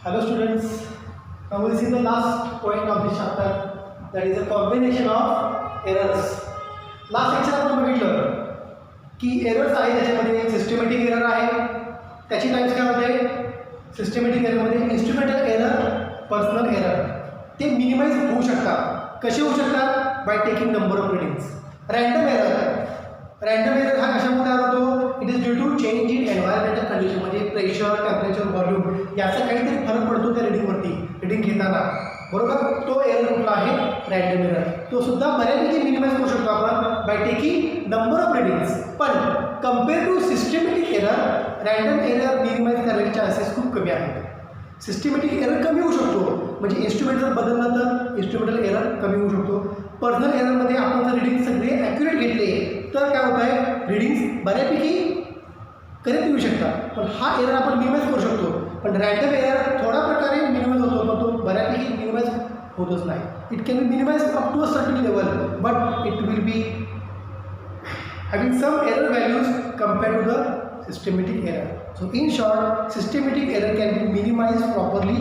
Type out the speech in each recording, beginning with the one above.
Hello students, now we see the last point of this chapter, that is a combination of errors. Last lecture आपण बघितलं की errors आहे, त्याच्यामध्ये systematic error आहे, त्याची types काय होते. सिस्टमॅटिक एररमध्ये इन्स्ट्रुमेंटल एरर, पर्सनल एरर, ते मिनिमाइज होऊ शकतात. कसे होऊ शकतात? By taking number of readings. Random error हा कशामुळे तयार होतो? It is due to change in environmental condition, म्हणजे प्रेशर, टेम्परेचर, व्हॉल्यूम याचा काहीतरी फरक पडतो त्या रिडिंगवरती, रिडिंग घेताना, बरोबर. तो एरर कुठला आहे? Random error. तो सुद्धा बऱ्यापैकी मिनिमाइज करू शकतो आपण by taking number of readings. पण compare to systematic error, random error minimize करण्याचे चान्सेस खूप कमी आहेत. सिस्टमॅटिक एरर कमी होऊ शकतो, म्हणजे इन्स्ट्रुमेंट जर बदलला तर इन्स्ट्रुमेंटल एरर कमी होऊ शकतो. पर्सनल एररमध्ये आपण जर रिडिंग सगळे ॲक्युरेट घेतले तर काय होत आहे, रिडिंग्स बऱ्यापैकी करेक्ट येऊ शकतात. पण हा एरर आपण मिनिमाइज करू शकतो. पण रँडम एरर थोडा प्रकारे मिनिमाइज होतो, पण तो बऱ्यापैकी मिनिमाइज होतच नाही. It can be minimize up to a certain level, but it will be having some error values compared to the systematic error. So in short, systematic error can be minimized properly.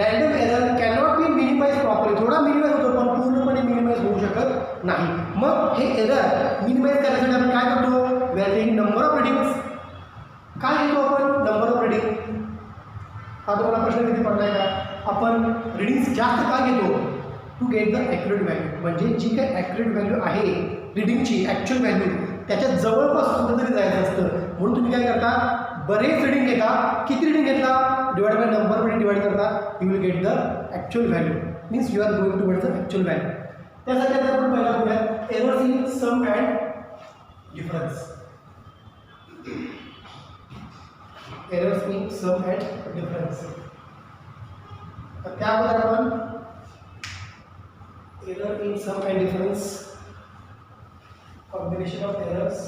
Random error cannot be minimized properly. थोडा minimise होतो पण पूर्णपणे minimise होऊ शकत नाही. मग हे error minimise करण्यासाठी आपण काय करतो? We are taking number of readings. काय घेतो आपण? Number of reading. हा तुम्हाला प्रश्न किती पडलाय का? आपण रिडिंग्स जास्त का घेतो? To get the accurate value, म्हणजे जी काही ॲक्युरेट व्हॅल्यू आहे रिडिंगची, ॲक्च्युअल व्हॅल्यू त्याच्या जवळपास कुठं तरी जायचं असतं. म्हणून तुम्ही काय करता? बरेच रिडिंग घेता. किती रिडिंग घेतला? Divide by number of reading divide करता, you will get the actual value. Means you are going towards the actual value. त्यासाठी आता आपण पहिला बघूया errors in sum and difference. Errors in sum and difference. तर त्याबद्दल आपण error in sum and difference, combination of errors.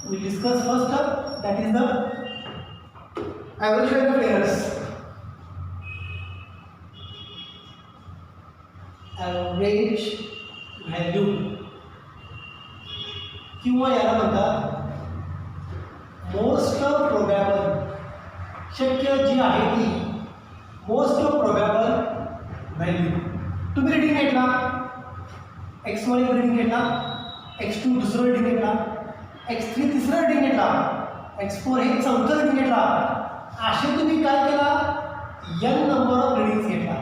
We discuss first that is the average value of errors. Average value किंवा याला म्हणतात मोस्ट प्रोबॅबल, शक्य जी आहे ती most प्रोबॅबल value. तुम्ही रिडिंग घेतला, x1 एक रिडिंग घेतला, x2 दुसरं रिडिंग घेतला, x3 तिसरं रिडिंग घेतला, x4 हे चौथं रिडिंग घेतला. असे तुम्ही काय केला? n नंबर ऑफ रिडिंग्स घेतला.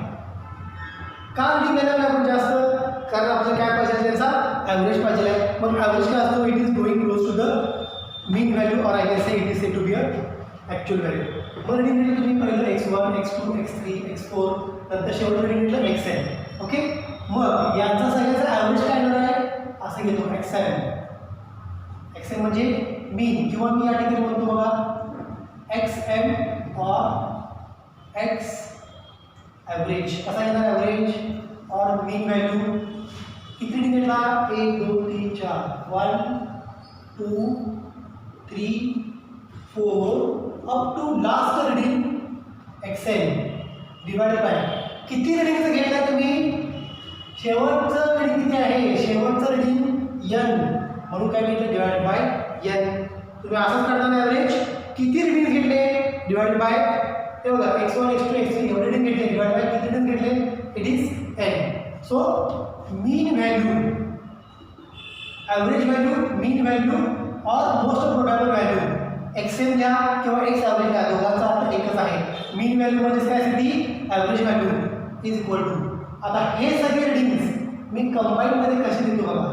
का रिडिंग घ्यायला आपण जास्त? कारण आपल्याला काय पाहिजे? त्याचा ॲव्हरेज पाहिजे आहे. मग ॲव्हरेज काय असतो? It is going close to the mean value, और I can say it is said to be a actual value. मग रिडिंग घेतलं तुम्ही पहिलं x1, x2, x3, x4, नंतर शेवटचं रिडिंग घेतलं xn. ओके. मग यांचा सगळ्याचा ॲव्हरेज काय येणार आहे? असं घेतो xn. xn म्हणजे मीन, किंवा मी या ठिकाणी म्हणतो बघा xm और x ॲव्हरेज. कसा येणार ॲव्हरेज और मीन व्हॅल्यू? किती रिडिंग घेतला? 1 2 3 4, 1 2 3 4 up to last reading xn divided by किती रिडिंगचं घेतलं तुम्ही? शेवटचं रिडिंग किती आहे? शेवटचं रिडिंग n, म्हणून काय घेतलं? Divide by n. तुम्ही असंच करताना ॲव्हरेज किती रिडिंग घेतले? डिवाइड बाय, हे बघा x1 x2 x3 एवढे रिडिंग घेतले, डिवाइड बाय किती रिडिंग घेतले? It is n. So mean value, average value, mean value और मोस्ट प्रोबॅबल व्हॅल्यू xn घ्या किंवा x ॲव्हरेज घ्या, दोघांचा अर्थ एकच आहे. मीन व्हॅल्यू म्हणजे काय असते? ती average value is equal to. आता हे सगळे रिडिंग्स मी कंबाईनमध्ये कसे देतो बघा?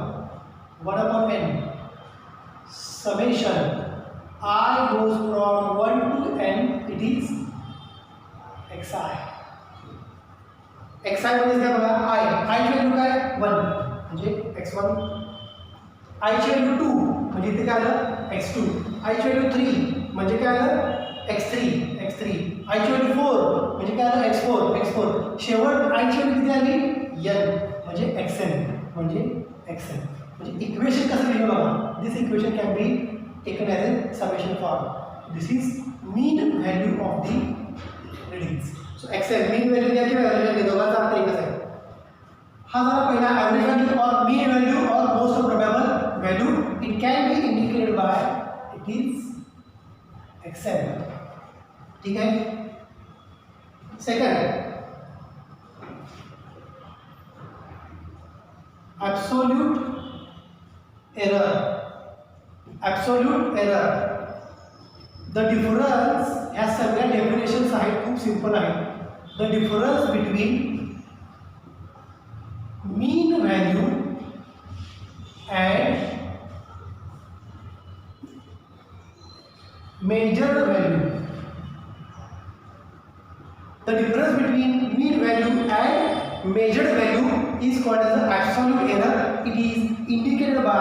1/n summation I goes from 1 to n, it is xi. xi म्हणजे काय बघा? i ची व्हॅल्यू काय? 1 म्हणजे x1. i ची व्हॅल्यू 2 म्हणजे इथे काय आलं? x2. i ची व्हॅल्यू 3 म्हणजे काय आलं? x3. i ची व्हॅल्यू 4 म्हणजे काय आलं? x4. शेवट i ची व्हॅल्यू किती आली? n म्हणजे xn म्हणजे xn. म्हणजे इक्वेशन कसं लिहिलं बघा? This equation can be taken as a summation form. This is mean value of the readings. So xn mean value घ्या किंवा ॲव्हरेज व्हॅल्यू, दोघांचा अर्थ एकच आहे. हा झाला पहिला ॲव्हरेज व्हॅल्यू और मीन व्हॅल्यू और most probable value. It can be indicated by, it is x l. ठीक आहे. Second, absolute error. Absolute error, the difference, ह्या सगळ्या डेफिनेशन्स आहेत, खूप सिंपल आहेत. The difference between mean value and measured value. The difference between mean value and measured value is called as the absolute error. It is indicated by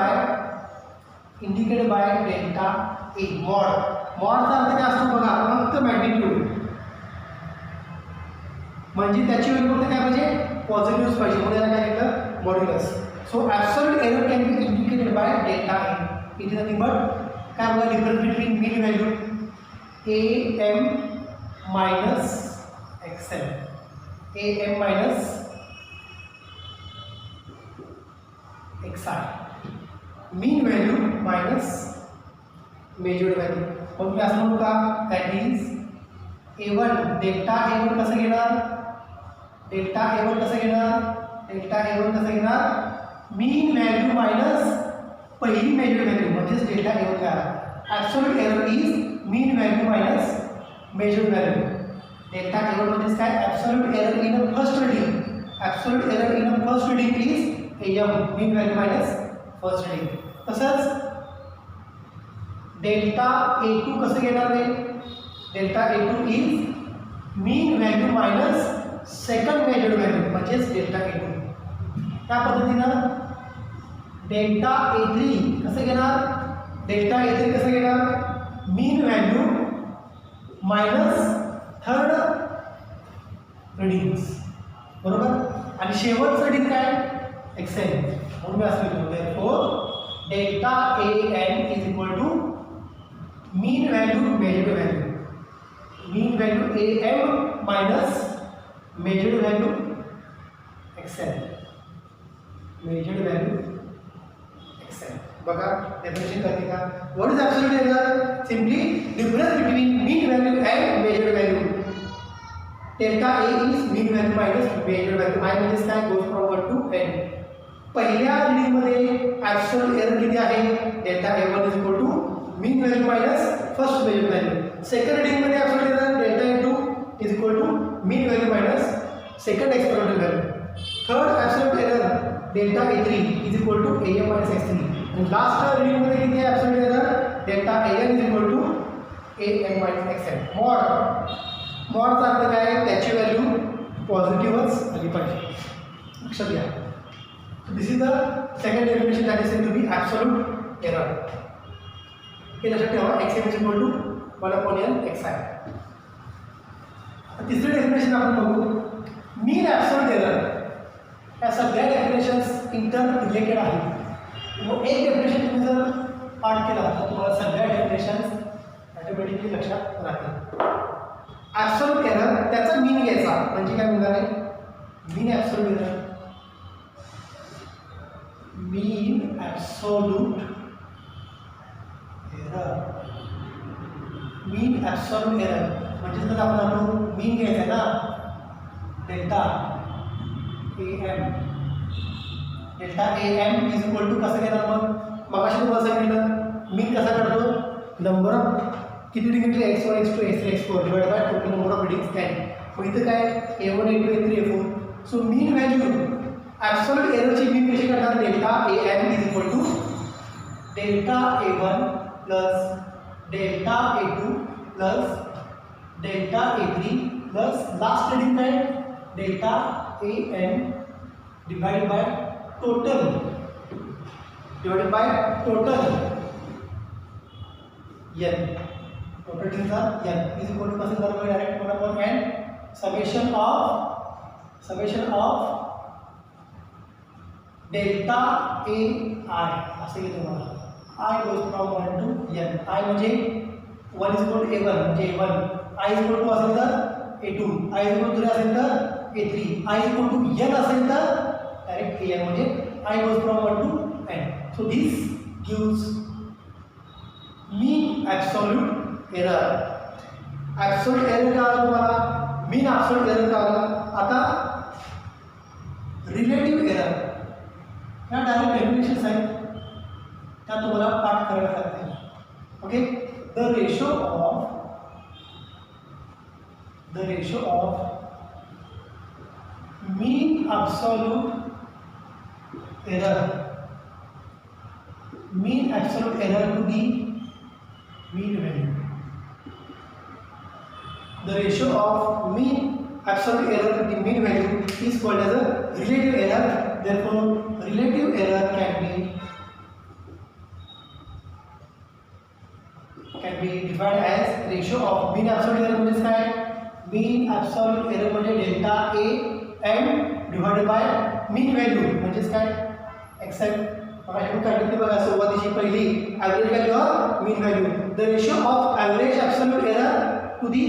delta A. mod. mod चा अर्थ काय असतो बघा, फक्त magnitude, म्हणजे त्याची value फक्त काय पाहिजे, पॉझिटिव्ह पाहिजे, म्हणून याला काय लिहिलं, modulus. So absolute error can be indicated by delta A. It is nothing but काय बघा, difference between mean value AM minus XL, AM minus XI, mean value minus measured value. मग मी असं म्हणू का, that is A1, delta A1 कसं घेणार, delta A1 कसं घेणार, डेल्टा A1 कसं घेणार, मीन व्हॅल्यू मायनस पहिली मेजर्ड व्हॅल्यू म्हणजेच डेल्टा A1 काय. Absolute error is mean value minus measured value. Delta A1 म्हणजेच काय, absolute error in a first reading. Absolute error in a first reading is AM, mean value minus first reading. तसंच delta A2 कसं घेणार रे, delta A2 is mean value minus second measured value म्हणजेच delta A2. त्या पद्धतीनं delta A3 कसं घेणार, delta A3 कसं घेणार, mean value minus third readings, बरोबर. आणि शेवटचं रीडिंग काय, एक्सेल. म्हणून मी असं लिहितो, therefore delta AN is equal to mean value measured value, mean value AM minus measured value x l, measured value x l. बघा डेफिनेशन करते का, what is absolute error, simply difference between mean value and measured value. Delta A is mean value minus measured value. I म्हणजेच काय, goes from 1 to n. पहिल्या रीडिंगमध्ये absolute error किती आहे, delta A1 is equal to mean value minus first measured value. Second रीडिंगमध्ये absolute error delta A2 is equal to mean value minus second experimental value. Third absolute error delta A3 is equal to AM minus X3. आणि last रीडिंगमध्ये किती आहे absolute error, delta AN is equal to AM minus XN. मॉडचा अर्थ काय आहे, त्याची value पॉझिटिव्हच आली पाहिजे, लक्षात घ्या. This is the second definition that is said to be absolute error. हे लक्षात ठेवा, XM is equal to 1/n XI. तिसरं डेफिनेशन आपण बघू, मीन ॲब्सोल्यूट एरर. या सगळ्या डेफिनेशन्स इंटर रिलेटेड आहेत. मग एक डेफिनेशन तुम्ही जर पाठ केला तर तुम्हाला सगळ्या डेफिनेशन्स ऑटोमॅटिकली लक्षात राहतील. ॲब्सोल्यूट एरर, त्याचा मीन घ्यायचा म्हणजे काय म्हणणार आहे, mean absolute error, mean absolute error, mean absolute error म्हणजे जर आपण मीन घ्यायचा ना, delta AM, delta AM is equal to कसं घेणार, मग अशी तुम्हाला सांगितलं मीन कसा काढतो, नंबर ऑफ किती रीडिंग घेतले, X1 X2 X3 X4 divide by total number of readings 10. मग इथं काय A1 A2 A3 A4. So mean value absolute एररची मीन कशी काढणार, delta AM is equal to delta A1 plus delta A2 plus delta A3 plus last reading काय delta AN divided by total n total टीमचा n is equal to कसं झालं direct 1/n summation of delta AI असं घेतो मला. I goes from 1 to n. I म्हणजे 1 is equal to A1 म्हणजे A1, I is equal to असेल तर A2, I is equal to 3 असेल तर A3, I is equal to n असेल तर डायरेक्ट AN म्हणजे I goes from 1 to n. So this gives mean absolute error. Absolute error का आला तुम्हाला, मीन ॲब्सोल्यूट एरर का आला. आता रिलेटिव्ह एरर ह्या डायरेक्ट डेफिनेशन्स आहेत त्या तुम्हाला पाठ करायला लागतील. Okay. The ratio of mean absolute error to the mean value. The ratio of mean absolute error to the mean value is called as a relative error. Therefore, relative error can be defined as ratio of mean absolute error म्हणजे काय, mean absolute error म्हणजे delta a and divided by mean value म्हणजेच काय accept बघा आपण काढली बघा सुरुवातीची पहिली average value or mean value. The ratio of average absolute error to the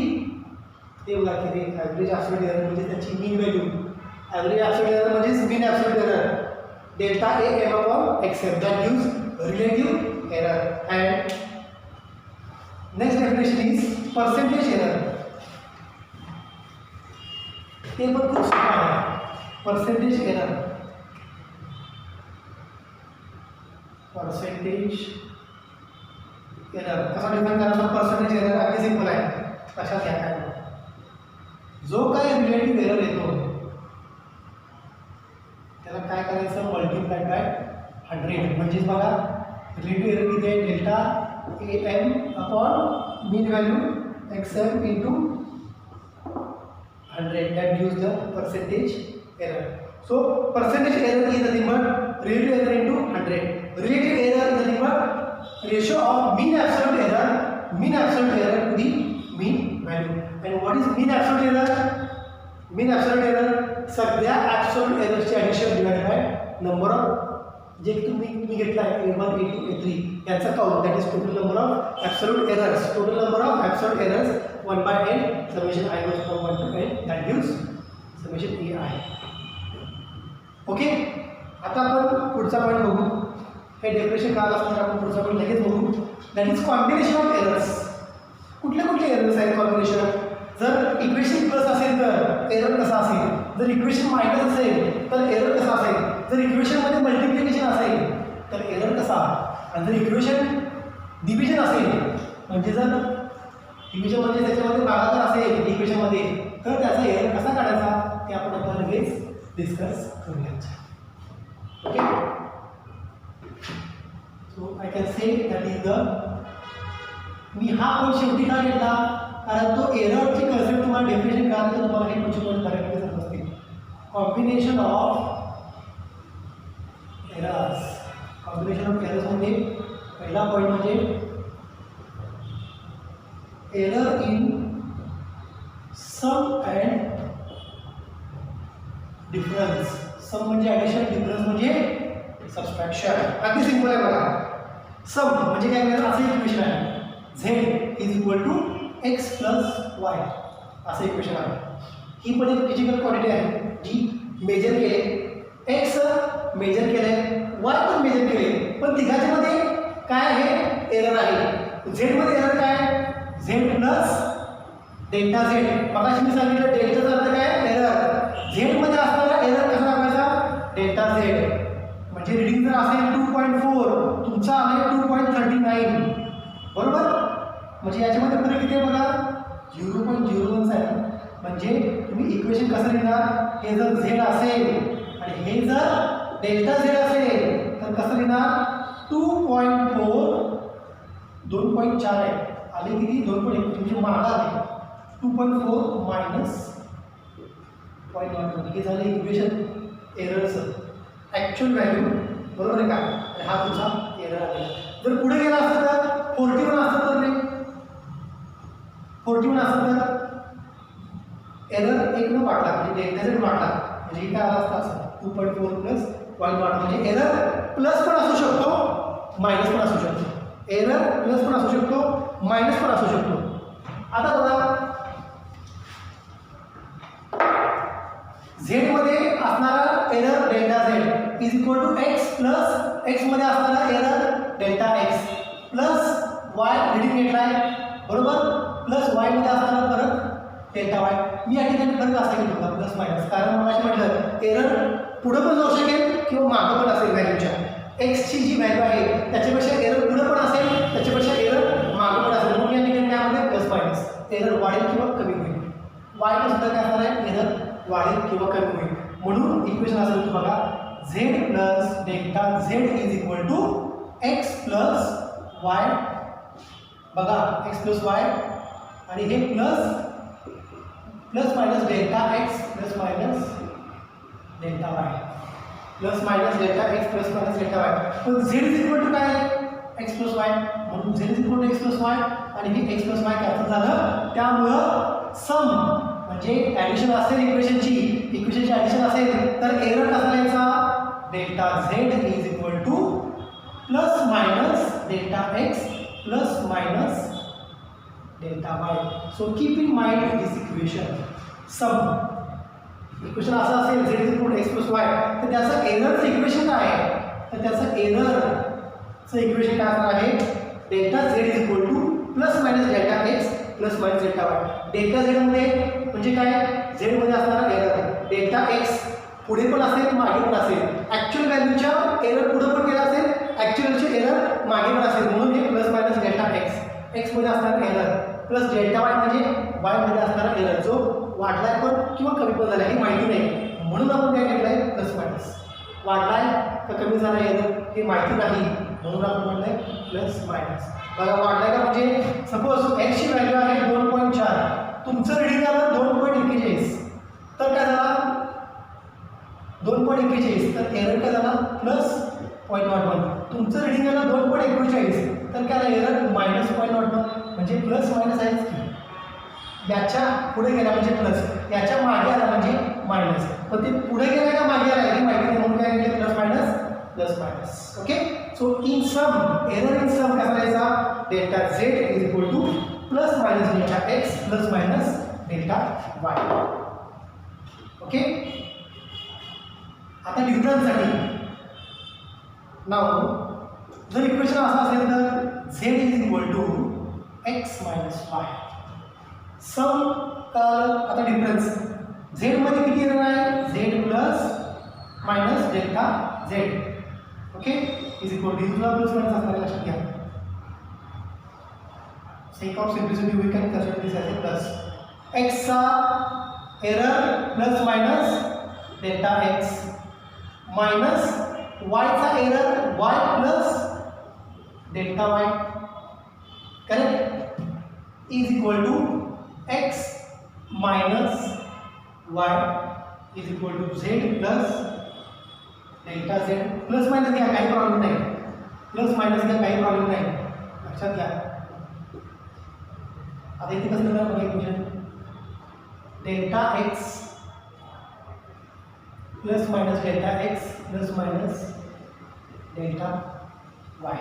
ते बघा की ते ॲव्हरेज ॲब्सोल्यूट एरर म्हणजे त्याची mean value. Average absolute error म्हणजेच mean absolute error delta A M upon except that gives relative error. And next definition is percentage error. ते पण खूप सोपं आहे. पर्सेंटेज एरर कसा डिफाइन करायचा. पर्सेंटेज एरर अगदी सिंपल आहे. लक्षात घ्या काय जो काही रिलेटिव्ह एरर येतो त्याला काय करायचं मल्टिप्लाइड बाय 100. म्हणजेच बघा रिलेटिव्ह एरर किती आहे delta A M upon mean value x M into 100. that gives the percentage error. So percentage error is nothing but relative error into 100. Relative error is nothing but ratio of mean absolute error to the mean value. And what is mean absolute error? Mean absolute error सगळ्या absolute errors चे addition divided by number of जे तुम्ही घेतला आहे A1 A2 A3 याचा count that is total number of absolute errors. Total number of absolute errors 1/n summation I goes from 1 to n that gives summation AI. Okay. आता आपण पुढचा point बघू. हे डेफिनेशन काय असणार आपण पुढचा पॉईंट लगेच बघू. That is combination of errors. कुठले कुठले एरर्स आहेत कॉम्बिनेशन. जर इक्वेशन प्लस असेल तर एरर कसा असेल, जर इक्वेशन मायनस असेल तर एरर कसा असेल, जर इक्वेशनमध्ये मल्टिप्लिकेशन असेल तर एरर कसा, आणि जर इक्वेशन डिव्हिजन असेल म्हणजे जर डिव्हिजन म्हणजे त्याच्यामध्ये भागाकार असेल इक्वेशनमध्ये तर त्याचा एरर कसा काढायचा ते आपण आता लगेच डिस्कस करूयात. Okay. So I can say that is the मी हा पॉईंट शेवटी का घेतला कारण तो एररची कन्सेप्ट तुम्हाला डेफिनेशन कळालं तर तुम्हाला हे पुढचे पॉईंट करेक्टली समजतील. Combination of errors. Combination of errors म्हणजे पहिला पॉईंट म्हणजे error in sum and difference. Sum म्हणजे ॲडिशन, डिफरन्स म्हणजे सबट्रॅक्शन. अगदी सिंपल आहे बघा. सम म्हणजे काय करायचं असं इक्वेशन आहे z is equal to x plus y असं इक्वेशन आहे. ही पण एक फिजिकल क्वांटिटी आहे जी मेजर केले, x मेजर केले, y पण मेजर केले, पण तिघांच्यामध्ये काय आहे एरर आहे. z मध्ये एरर काय z प्लस डेल्टा z. मगाशी मी सांगितलं डेल्टाचा अर्थ काय एरर. z मध्ये असणारा एरर कसा दाखवायचा डेल्टा z. म्हणजे रीडिंग जर असेल 2.4 तुमचा आहे 2.39 बरोबर. म्हणजे याच्यामध्ये फरक किती आहे बघा 0.01 आहे. म्हणजे तुम्ही इक्वेशन कसं लिहिणार हे जर z असेल आणि हे जर डेल्टा z असेल तर कसं लिहिणार 2.4 2.4 आहे आले किती 2.1 म्हणजे मागा आहे 2.4 मायनस 0.1 हे झालं इक्वेशन एररचं ॲक्च्युअल व्हॅल्यू बरोबर आहे का. हा तुझा एरर आहे. जर पुढे गेला असतं तर 41 असतं तर नाही 41 असतं तर एरर 1 न वाढला म्हणजे डेल्टा z वाढला म्हणजे काय आला असतं असं 2.4 प्लस 0.1 म्हणजे एरर प्लस पण असू शकतो मायनस पण असू शकतो. एरर प्लस पण असू शकतो मायनस पण असू शकतो. आता बघा z मध्ये असणारा error delta z is equal to x plus x मध्ये असणारा error delta x plus y reading घेतलाय बरोबर. प्लस वायमध्ये असताना परत डेल्टा वाय. मी या ठिकाणी फरक असा घेतो का प्लस मायनस, कारण मला म्हटलं एरर पुढं पण जाऊ शकेल किंवा मागं पण असेल व्हॅल्यूच्या. एक्सची जी व्हॅल्यू आहे त्याच्यापेक्षा एरर पुढं पण असेल, त्याच्यापेक्षा एरर मागं पण असेल, म्हणून या ठिकाणी काय म्हणते प्लस मायनस. एरर वाढेल किंवा कमी होईल. वायला सुद्धा काय असणार आहे, एरर वाढेल किंवा कमी होईल. म्हणून इक्वेशन असं होतं बघा, z plus delta Z is equal to x plus y. बघा एक्स प्लस वाय आणि हे plus minus delta x plus minus delta y. Plus minus delta x plus minus delta Y. पण झेड इज इक्वल टू काय, x plus y, म्हणून z is equal to x plus y आणि हे x plus Y cancel झालं. त्यामुळं सम म्हणजे addition असेल इक्वेशनची addition असेल तर एरर कसा लिहायचा, delta Z is equal to plus minus delta x plus minus delta y. So keep in mind this equation. Sum equation असं असेल z is equal to x plus y, तर त्याचं एररचं equation काय आहे, तर त्याचं एररचं इक्वेशन काय असणार आहे, delta Z is equal to plus minus delta x plus minus delta Y. Delta झेडमध्ये म्हणजे काय, झेडमध्ये असणारा एरर. डेल्टा एक्स पुढे पण असेल मागे पण असेल. ॲक्च्युअल व्हॅल्यूच्या एरर पुढे पण केला असेल, ॲक्च्युअलचे एरर मागे पण असेल, म्हणून हे प्लस मायनस डेल्टा एक्स. एक्समध्ये असणारा एरर प्लस डेल्टा वाय म्हणजे वायमध्ये असणारा एरर, जो वाढलाय पण किंवा कमी पण झाला हे माहिती नाही, म्हणून आपण काय केलं आहे प्लस मायनस. वाढलाय का कमी झाला एरर हे माहिती नाही, म्हणून आपण म्हटलं आहे प्लस मायनस. बघा वाढलाय का म्हणजे सपोज एक्सची व्हॅल्यू आहे 2.4, तुमचं रिडिंग आलं 2.41, तर काय झाला 2.41, तर एरर काय झाला प्लस 0.01. तुमचं रिडिंग आलं 2.41, तर काय झालं एरर मायनस 0.01, म्हणजे प्लस मायनस आहेच की. याच्या पुढे गेला म्हणजे प्लस, याच्या मागे आला म्हणजे मायनस, पण ते पुढे गेला का मागे आला हे माहिती नाही, म्हणून काय केलं plus minus. Okay. So in sum error in sum काय करायचा, delta Z is equal to plus minus delta x plus minus delta Y. Okay. आता डिफरन्ससाठी नाव जर इक्वेशन असं असेल तर Z is equal to X minus Y. Sum आता डिफरन्स झेडमध्ये किती एरर आहे, Z plus minus delta Z. Okay. Is equal to plus minus असणार लक्षात घ्या. sake of simplicity we can consider this as a plus. X चा error plus minus delta x minus y चा error y plus delta y. Correct. Is equal to x minus y is equal to z plus delta z. Plus minus घ्या काही problem नाही, plus minus घ्या काही problem नाही, लक्षात घ्या. आता इथे कसं करणार बघा equation, delta x plus minus delta x plus minus delta Y.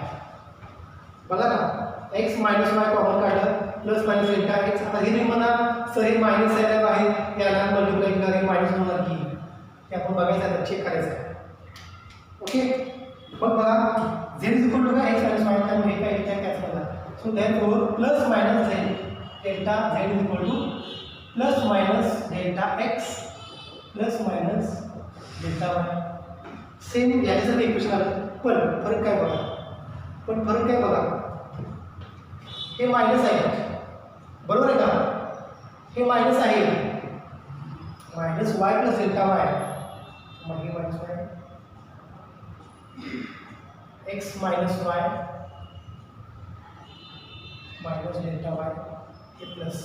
बघा ना एक्स मायनस वाय कॉमन काढलं, प्लस मायनस डेल्टा एक्स. आता हे म्हणा सर हे मायनस यायला आहे, याला मल्टिप्लाय केला हे मायनस होणार की, हे आपण बघायचं आहे, चेक करायचं आहे. ओके. मग बघा झेड इज इक्वल टू काय एक्स मायनस वाय, त्यामुळे हे काय कॅन्सल झाला. So therefore plus minus Z delta Z is equal to plus minus delta x plus minus delta Y. Same याच्यासाठी इक्वेशन आलं, पण फरक काय बघा, हे मायनस आहे बरोबर आहे का, हे मायनस आहे, minus Y plus delta Y, मग हे minus Y x minus y minus delta Y हे प्लस.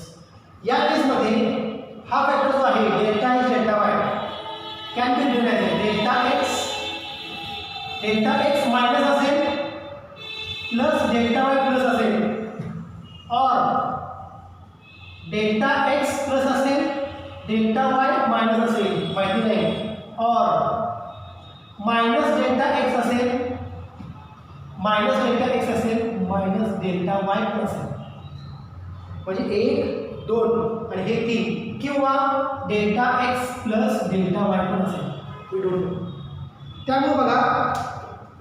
या केसमध्ये हा फॅक्टर जो आहे delta x delta Y can be written as delta x minus असेल प्लस डेल्टा वाय प्लस असेल, और डेल्टा एक्स प्लस असेल डेल्टा वाय मायनस असेल माहिती नाही, और मायनस डेल्टा एक्स असेल मायनस डेल्टा एक्स असेल मायनस डेल्टा वाय प्लस असेल, म्हणजे 1 2 आणि हे 3, किंवा delta x plus delta Y पण असेल, वी डोंट नो. त्यामुळे बघा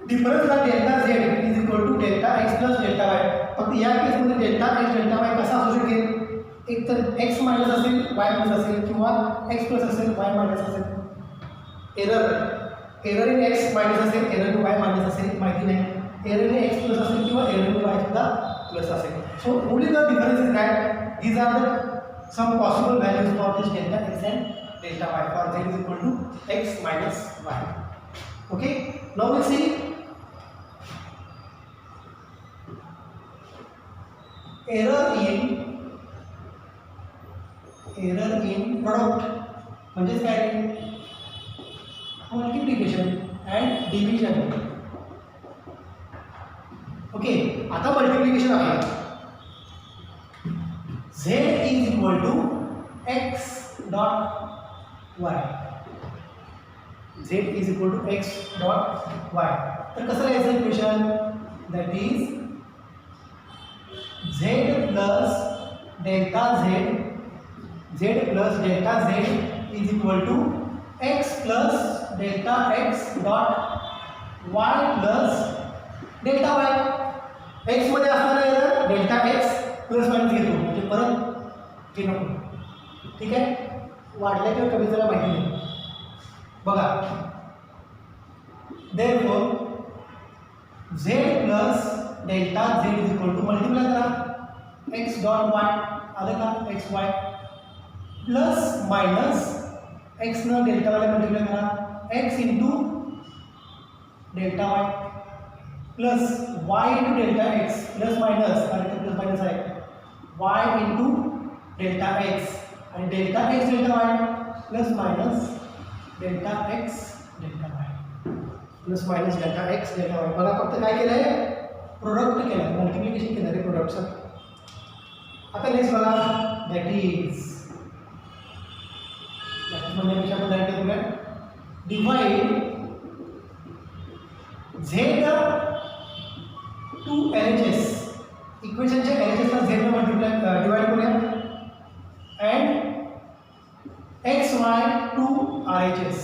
डिफरन्सला delta Z is equal to delta x plus delta Y. फक्त या केसमध्ये डेल्टा एक्स डेल्टा वाय कसा एक तर एक्स मायनस असेल वाय प्लस असेल किंवा एक्स प्लस असेल वाय मायनस असेल. एरर इन एक्स मायनस असेल, एरर इन वाय मायनस असेल माहिती नाही. एरर इन एक्स प्लस असेल किंवा एरर इन वाय सुद्धा प्लस असेल. So only the difference is that these are the some possible values for this delta x and delta y for z is equal to x minus y. Okay, now we'll see error in product म्हणजे काय multiplication and division. Okay, आता multiplication आहे. z is equal to x dot y. z is equal to x dot y. तर कसं लिहायचं equation? that is z plus delta z plus delta z is equal to x plus delta x dot y plus delta y. x मध्ये असणारा error delta x plus minus घेतो म्हणजे परत हे नको. ठीक आहे, वाढल्या किंवा कमी झाला माहिती नाही. बघा, therefore z plus delta z is equal to multiply करा x डॉट y आलं का x y plus minus x न डेल्टा वायला मल्टिप्लाय करा x into delta y plus y into delta x plus minus कारण ते प्लस मायनस आहे y into delta x आणि delta x delta y plus minus delta x delta y plus minus delta x delta y. मला फक्त काय केलं आहे? Product केलं, मल्टिप्लिकेशन केलं आहे प्रोडक्टचं. आता नेक्स्ट बघा, दॅट इज म्हणण्यापेक्षा आपण डायरेक्ट करूया. Divide z to LHS. इक्वेशनच्या LHSला z ने मल्टिप्लाय डिवाइड करूया अँड xy टू RHS.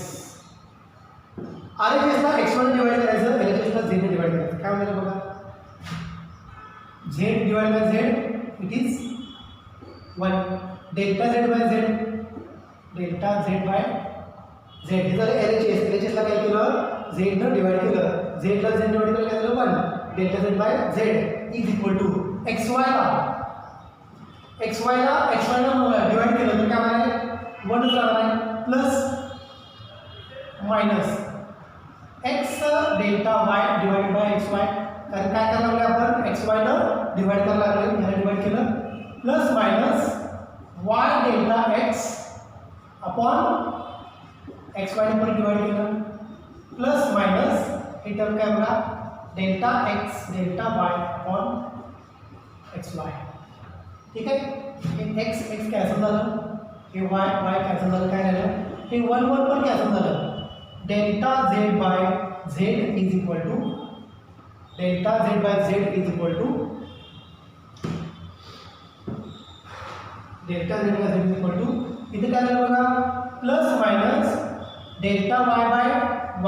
RHSला x1 ने डिवाइड करायचं, LHSला z ने डिवाइड करायचं. काय होणार बघा, z divide by z it is 1 delta z by z delta z by z. हे झालं LHSला काय केलं? z ने डिवाइड केलं, z ला z ने डिवाइड केलं काय झालं? 1 delta z by z is equal to xy ला डिवाइड केलं तर काय होणार आहे? 1 राहणार आहे plus minus x delta y divide by xy. कारण काय करायला लागले आपण? xy ला डिवाइड करायला लागले, याला डिवाइड केलं plus minus y delta x upon xy ने पण डिवाइड केलं प्लस मायनस हे टर्म काय बघा delta x delta y upon xy. ठीक आहे, हे x कॅन्सल झालं, हे y कॅन्सल झालं, काय राहिलं? हे 1 1 पण कॅन्सल झालं. Delta z by z is equal to delta z by z is equal to delta z by z is equal to इथे काय झालं बघा plus minus delta y bye y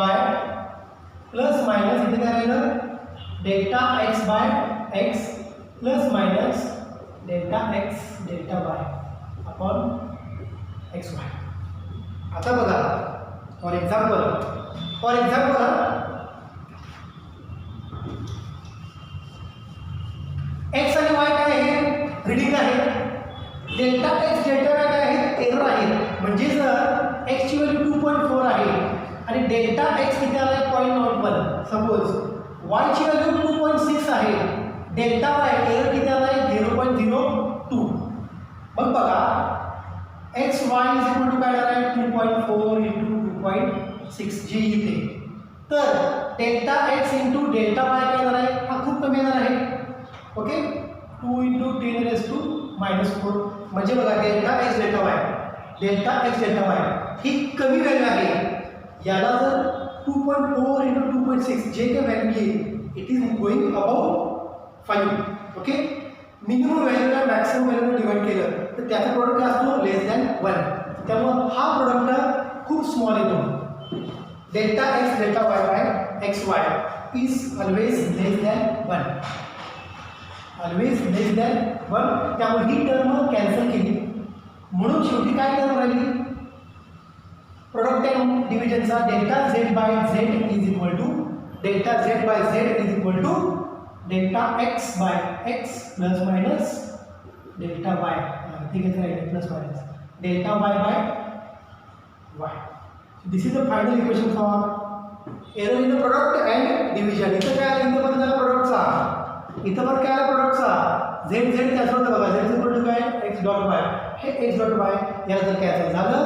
plus minus इथे काय राहिलं delta x bye x plus minus delta x delta y upon xy. आता बघा for example x आणि y काय आहे? रीडिंग आहे. डेल्टा x डेल्टा y काय आहे? एरर आहे. म्हणजे जर x ची व्हॅल्यू 2.4 आहे आणि डेल्टा x किती आला आहे? 0.01. सपोज y ची व्हॅल्यू 2.6 आहे, डेल्टा y एरर किती आला आहे? 0.02. मग बघा x y is equal to काय आला आहे? 2.4 इंटू 2.6 जे इथे. तर delta x into delta y काय येणार आहे? हा खूप कमी येणार आहे. Okay, 2 into 10⁻⁻⁴. म्हणजे बघा डेल्टा x डेल्टा y ही कमी व्हॅल्यू आहे. याला जर 2.4 इंटू 2.6 जे काही व्हॅल्यू येईल it is going about 5. Okay, minimum व्हॅल्यूला मॅक्सिमम व्हॅल्यूला डिवाइड केलं तर त्याचा प्रोडक्ट काय असतो? Less than 1. त्यामुळे हा प्रोडक्ट खूप स्मॉल येतो. Delta x delta y by xy is always less than 1. त्यामुळे ही टर्म कॅन्सल केली म्हणून शेवटी काय करून राहिली प्रोडक्ट अँड डिव्हिजनचा delta Z by Z is equal to delta Z by Z is equal to delta x by x plus minus delta Y ठीक आहे right plus minus delta Y by Y. This is the final equation for error in the product and division. इथं काय आलं इथं पण झाला प्रोडक्टचा इथं पण काय आला प्रोडक्टचा झेड झेड कॅन्सल होतं बघा झेड इक्वल टू काय एक्स डॉट वाय हे एक्स डॉट वाय याला जर कॅन्सल झालं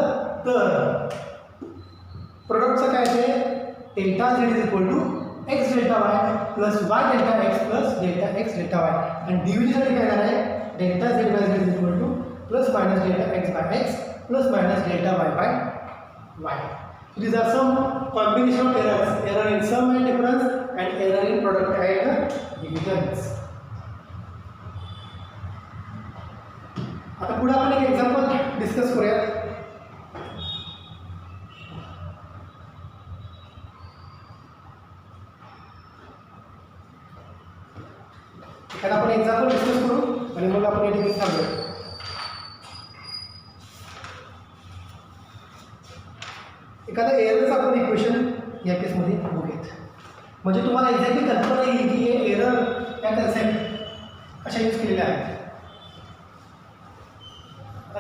तर प्रोडक्टचं काय आहे delta Z is equal to x delta y plus y delta x plus delta x delta y आणि डिव्हिजनसाठी काय येणार आहे delta Z by Z is equal to plus minus delta x by x plus minus delta Y by y. So these are some combination of errors, error in sum and difference and error in product and divisions. आता पुढे आपण एक example discuss करूयात. एखादा आपण example discuss करू आणि मग आपण या ठिकाणी थांबूया. एखादा एररचं आपण इक्वेशन या केसमध्ये बघूयात म्हणजे तुम्हाला एक्झॅक्टली कल्पना येईल की हे एरर या कन्सेप्ट कशा यूज केलेल्या आहेत.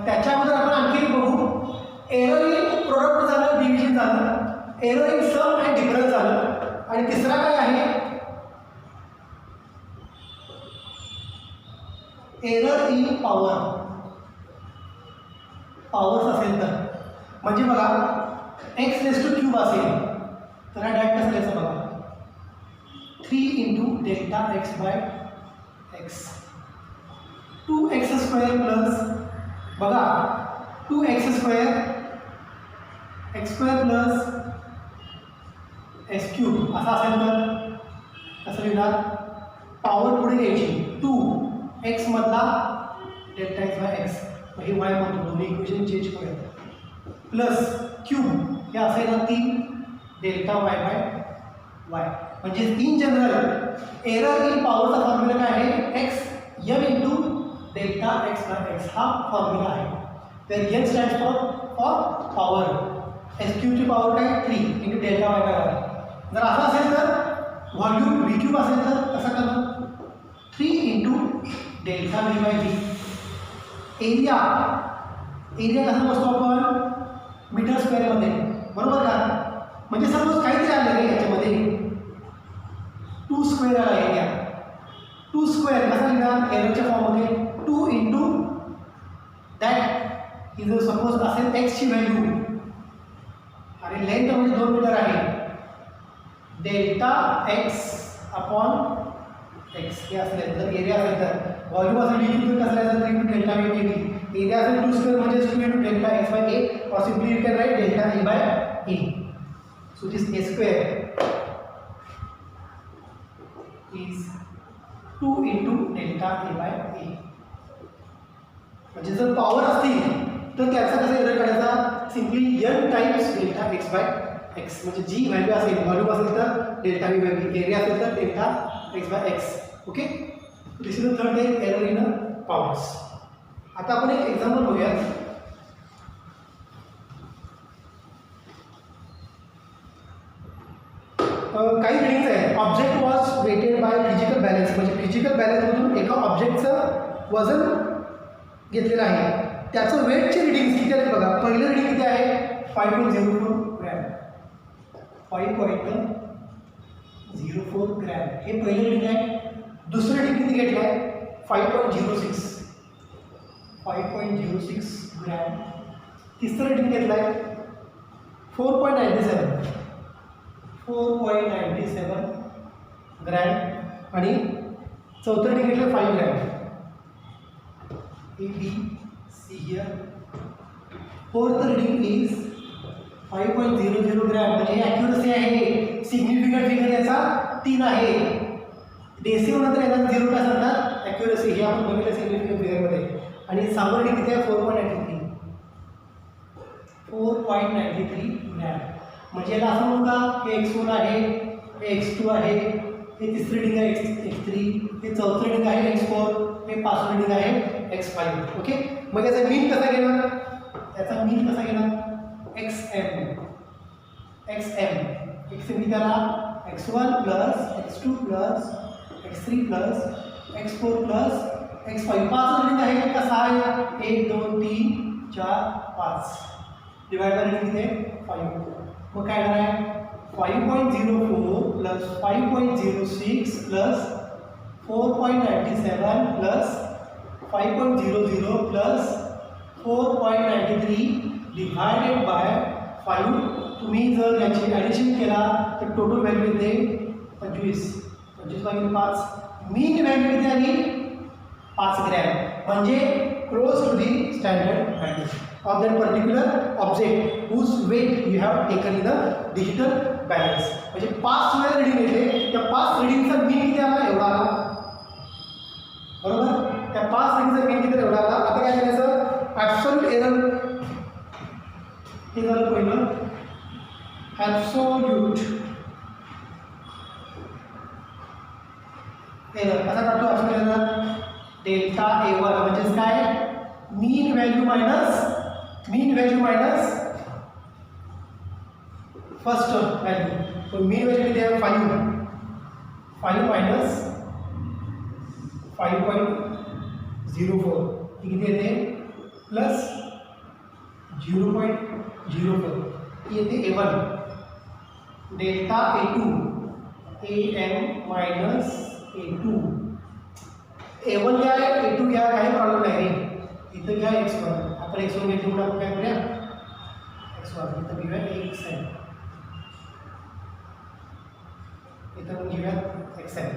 त्याच्या अगोदर आपण आणखी बघू एरर इन प्रोडक्ट झालं डिव्हिजन झालं error in sum and difference झालं आणि तिसरा काय आहे एरर इन पॉवर्स असेल तर म्हणजे बघा एक्स रेस टू क्यूब असेल तर हा डायरेक्ट कसं लिहायचं बघा 3 into delta x by x 2x square plus बघा 2x square x square plus x cube असं असेल तर कसं लिहिणार पॉवर पुढे घ्यायची 2x मधला डेल्टा एक्स बाय एक्स हे वाय म्हणतो दोन्ही इक्वेशन चेंज करूयात प्लस क्यूब हे असेल ना 3 डेल्टा वाय बाय वाय म्हणजे इन जनरल एरर इन पॉवरचा फॉर्म्युला काय आहे X M into delta x by X हा फॉर्म्युला आहे. तर N stands for power S क्यूची पॉवर काय 3 into delta Y by Y. जर असं असेल तर व्हॉल्यूम व्ही क्यूब असेल तर कसं करणार 3 into delta v by v. Area कसं मोजतो आपण मीटर स्क्वेअरमध्ये बरोबर का म्हणजे सपोज काहीतरी आलं का याच्यामध्ये 2 स्क्वेअर आला एरिया 2 स्क्वेअर कसा लिहिणार एररच्या फॉर्ममध्ये 2 इंटू दॅट ही जर सपोज असेल एक्सची व्हॅल्यू आणि लेंथ म्हणजे 2 मीटर आहे डेल्टा एक्स अपॉन एक्स हे असेल जर एरिया असेल तर व्हॉल्यूम असेल डी क्यू कसं लिहायचं 3 into delta v by v area असेल 2 स्क्वेअर म्हणजे 2 into delta x by A or simply you can write delta E by E. So this A square is 2 into delta A by E. म्हणजे जर power असतील तर त्याचा कसा error काढायचा simply n times delta x by x म्हणजे जी value असेल व्हॉल्यूम असेल तर डेल्टा व्ही बाय व्ही एरिया असेल तर delta x by x. Okay this is the third type error in powers. आता आपण एक एक्झाम्पल बघूया. काही रिडिंग्स आहेत object was weighted by physical balance म्हणजे फिजिकल बॅलन्समधून एका ऑब्जेक्टचं वजन घेतलेलं आहे त्याचं वेटचे रिडिंग्स किती आहेत बघा. पहिलं रिडिंग किती आहे 5.04 ग्रॅम 5.04 ग्रॅम हे पहिलं रिडिंग आहे. दुसरं रिडिंग किती घेतलं आहे 5.06 ग्रॅम. तिसरं रिडिंग घेतलं आहे 4.97 ग्रॅम आणि चौथं रिडिंग घेतलं 5 gram. A B C here. Fourth reading is 5.00 gram म्हणजे ॲक्युरसी आहे सिग्निफिकंट फिगर याचा 3 आहे. डेसिमल नंतर येणार 0 का सांगणार ॲक्युरसी हे आपण बघितलं सिग्निफिकंट फिगरमध्ये. आणि सहावं रिडिंग किती आहे 4.93 ग्रॅम म्हणजे याला असं म्हणू का हे x1 आहे हे x2 आहे हे तिसरं रिडिंग आहे x3 हे चौथं रिडिंग आहे x4 हे पाचवं रिडिंग आहे x5. ओके, मग याचा मीन कसा घेणार? याचा मीन कसा घेणार? xm किती त्याला x1 plus x2 plus x3 plus x4 plus x5. 5 reading आहे का 6 आहे? 1 2 3 4 5 डिवाइड बाय रिडिंग किती आहे? 5. मग काय येणार आहे? 5.04 plus 5.06 plus 4.97 plus 5.00 plus 4.93 divided by 5. तुम्ही जर याची ॲडिशन केला तर टोटल व्हॅल्यू येते 25. 25 भागिले 5. मीन व्हॅल्यू येते आणि 5 ग्रॅम, म्हणजे close to the standard value of that particular object whose weight you have taken in the digital balance. म्हणजे 5 वेळ रीडिंग येते, त्या 5 रीडिंगचा मीन किती आला? एवढा आला. बरोबर, त्या 5 रीडिंगचा मीन किती एवढा आला. आता काय करायचं? ॲब्सोल्यूट एरर हे झालं पहिलं. ॲब्सोल्यूट एरर कसा काढतो? ॲब्सोल्यूट एरर डेल्टा A1 म्हणजे काय? मीन व्हॅल्यू मायनस फर्स्ट व्हॅल्यू. तो मीन व्हॅल्यू किती आहे? 5 मायनस 5.04 किती येते? प्लस 0.04 येते A1. Delta A2 AM minus A2. A1 घ्या A2 घ्या, काही प्रॉब्लेम नाही. इथं घ्या x1. आपण x1 घेतली म्हणून आपण काय करूया? x1 इथं घेऊया xn. इथं पण घेऊया xn.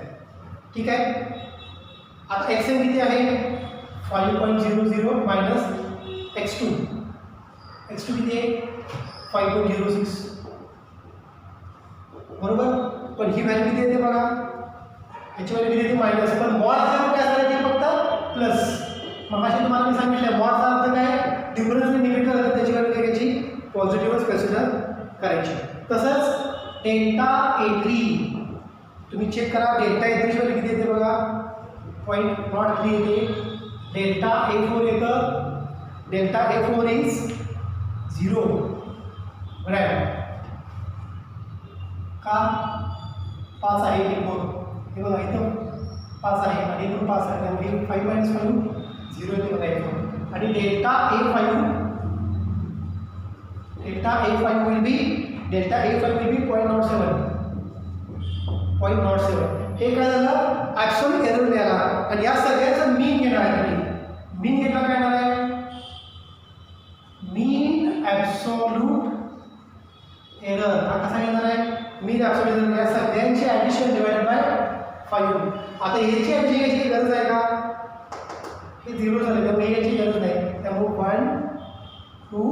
ठीक आहे. आता xn किती आहे? 5.00 मायनस x2. x2 किती आहे? 5.06. बरोबर, पण ही व्हॅल्यू किती येते बघा? ह्याची व्हॅल्यू किती येते? मायनस. पण मॉड असल्यामुळे काय झालं ते फक्त प्लस. मग अशी तुम्हाला मी सांगितलं मॉडचा अर्थ काय? डिफरन्स निगेटिव्ह झालं त्याची व्हॅल्यू काय घ्यायची? पॉझिटिव्हच कन्सिडर करायची. तसंच डेल्टा A3 तुम्ही चेक करा. डेल्टा A3 ची व्हॅल्यू किती येते बघा? 0.03 येते. डेल्टा A4 येतं. Delta A4 is 0 gram. का? 5 आहे A4. हे बघा इथं 5 आहे आणि इथून 5 आहे, त्यामुळे 5 मायनस 5 0 येते बघा A4. आणि डेल्टा A5 विल बी 0.07. हे काय झालं? ॲब्सोल्यूट एरर मिळाला. आणि या सगळ्याचा मीन घेणार आहे तुम्ही. मीन घेतला काय येणार आहे? मीन ॲब्सोल्यूट एरर हा कसा येणार आहे? मीन ॲब्सोल्यूट एरर या सगळ्यांची ॲडिशन डिवाइडेड बाय 5. आता याची याची गरज आहे का? हे 0 झाले त्यामुळे याची गरज नाही. त्यामुळे 1 2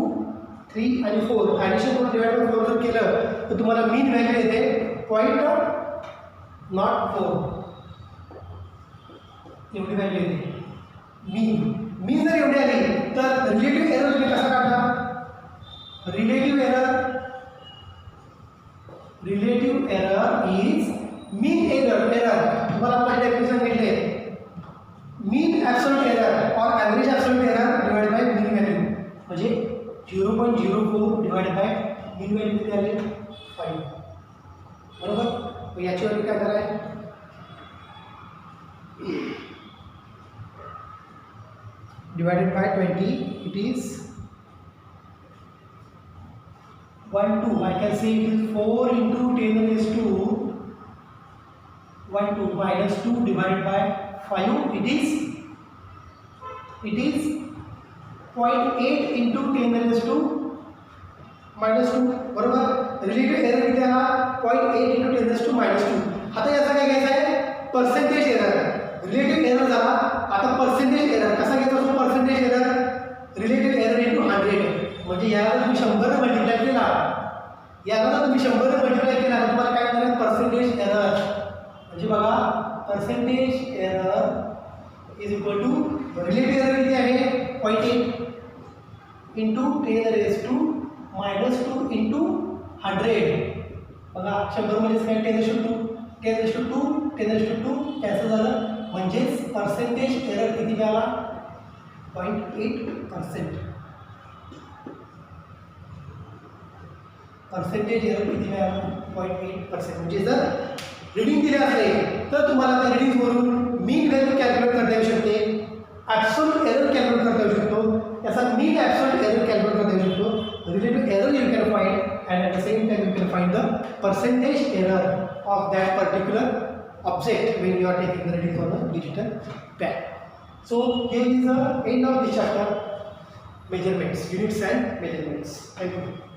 3 आणि 4 ॲडिशन करून डिवाइड बाय 4 जर केलं तर तुम्हाला मीन व्हॅल्यू येते 0.04. एवढी व्हॅल्यू येते मीन जर एवढी आली तर रिलेटिव्ह एरर तुम्ही कसा काढता? Relative error is mean error. तुम्हाला आपण डेफिनेशन सांगितले. मीन ॲब्सोल्यूट एरर और average absolute error divide by mean value म्हणजे 0.04 डिवाइड बाय मीन व्हॅल्यू किती आले? 5. बरोबर. मग याची व्हॅल्यू काय कराय? Divided by 20 it is 1 2. I can say it is 4 into 10 raised to 1 2 minus 2 divided by 5. It is 0.8 into 10 raised to minus 2. बरोबर. Relative error किती आला? 0.8 into 10 raised to minus 2. आता याचा काय घ्यायचा आहे? Percentage error. रिलेटिव्ह एरर झाला. आता पर्सेंटेज एरर कसा घ्यायचा असतो? Percentage error relative error into 100. म्हणजे याला तुम्ही 100 मल्टिप्लाय केला, याला जर तुम्ही 100 मल्टिप्लाय केला तर तुम्हाला काय मिळेल? Percentage error. म्हणजे बघा percentage error is equal to relative error किती आहे? 0.8 into 10 raise to minus 2 into 100. बघा 100 म्हणजे काय? 10 raise to 10 raise to 2 10 raise to 2 cancel झालं. म्हणजेच पर्सेंटेज एरर किती मिळाला? 0.8%. पर्सेंटेज एरर किती मिळाला 0.8%. म्हणजे जर रिडिंग दिले असले तर तुम्हाला त्या रिडिंगवरून मीन व्हॅल्यू कॅल्क्युलेट करता येऊ शकते, ॲब्सोल्यूट एरर कॅल्क्युलेट करता येऊ शकतो, त्याचा मीन ॲब्सोल्यूट एरर कॅल्क्युलेट करता येऊ शकतो, relative error you can find and at the same time you can find the percentage error of that particular object when you are taking the reading on a digital pad. So here is the end of the chapter, measurements, units and measurements. Thank you.